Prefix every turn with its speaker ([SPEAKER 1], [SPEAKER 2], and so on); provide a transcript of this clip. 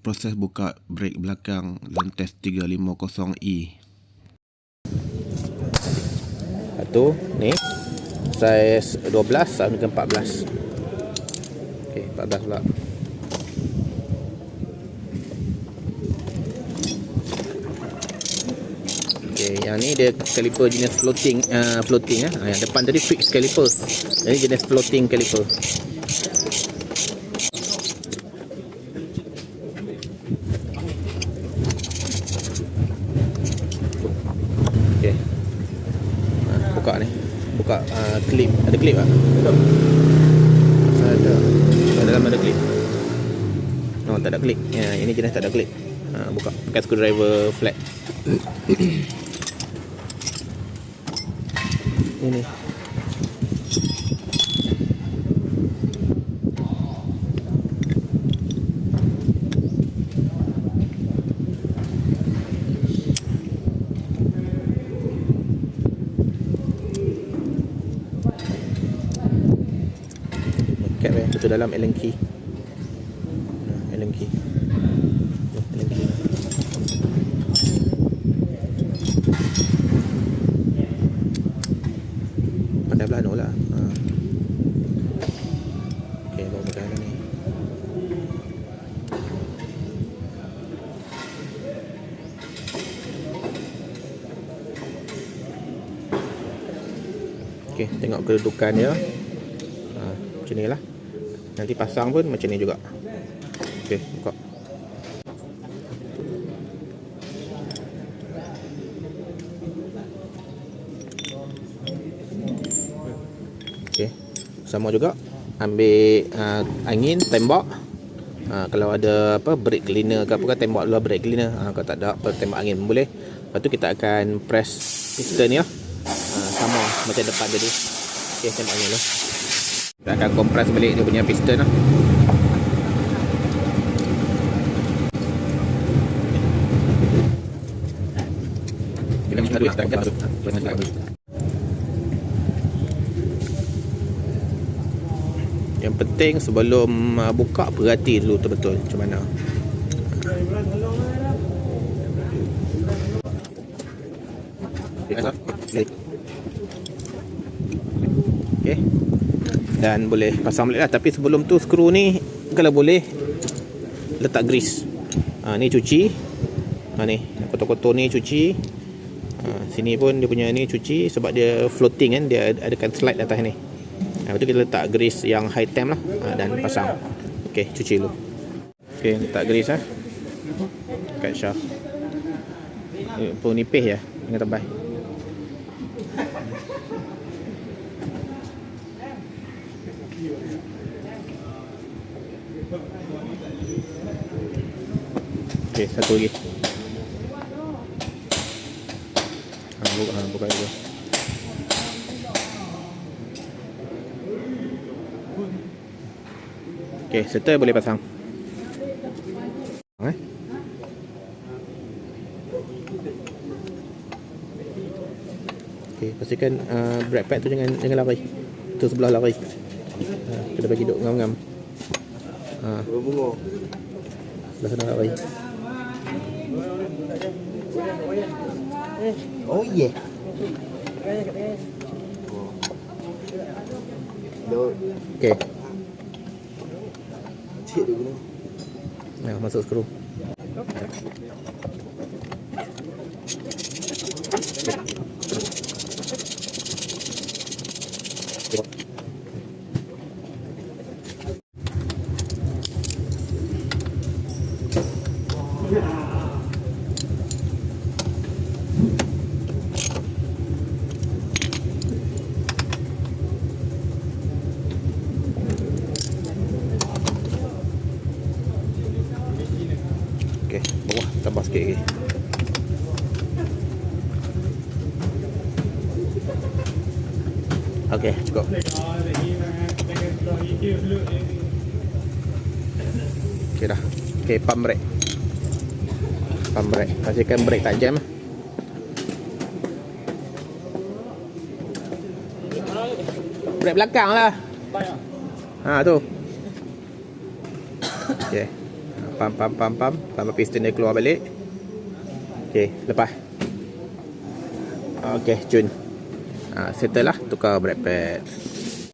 [SPEAKER 1] proses buka brek belakang Zontes 350E.
[SPEAKER 2] Satu ni saiz 12 sama dengan 14. Okey, 14 pula. Okey, yang ni dia caliper jenis floating yang depan tadi fixed caliper. Ini jenis floating caliper. Okey. Buka ni. Buka klip. Ada klip tak? Ada. Dalam ada klip. Oh, tak ada klip. Ya, ini jenis tak ada klip. Buka pakai screwdriver flat. Ini. Cap betul dalam Allen key. Allen key. Allen key. Pandai belah lah. Okey, bawa pegang ni. Okey, tengok kedudukan dia. Macam ni lah. Nanti pasang pun macam ni juga. Okey, buka. Okey, sama juga. Ambil angin, tembak. Kalau ada apa brake cleaner ke apa ke, tembak dulu brake cleaner. Kalau tak ada apa, tembak angin pun boleh. Lepas tu kita akan press piston ni lah. Sama macam depan tadi. Okey, tembak angin lah. Kita akan kompres balik dia punya piston lah. Yang penting sebelum buka, perhati dulu betul-betul macam mana. Okey. Dan boleh pasang balik lah. Tapi sebelum tu skru ni kalau boleh letak grease. Ni cuci. Ni kotor-kotor ni cuci. Sini pun dia punya ni cuci. Sebab dia floating kan, dia adakan slide atas ni. Lepas tu kita letak grease yang high temp lah. Dan pasang. Okey, cuci dulu. Okey, letak grease lah kat shaft. Pun nipis je dengan tebal. Okey, satu lagi. Buka dulu. Okey, setel boleh pasang. Okey, pastikan brake pad tu jangan lari. Tu sebelah lari. Kita bagi duk ngam-ngam. Sebelah sana lari.
[SPEAKER 3] Oh yeah.
[SPEAKER 2] Okey.
[SPEAKER 3] Cik dulu.
[SPEAKER 2] Masuk skru. Okey, bawah tambah sikit lagi. Okey, cukup. Okey dah. Okey, pump brake. Pump brake. Pastikan brake tak jam. Brake belakang lah. Tu. Okey. Pam. Sampai piston dia keluar balik. Okey, lepas. Okey, cun. Settle lah, tukar brake pad.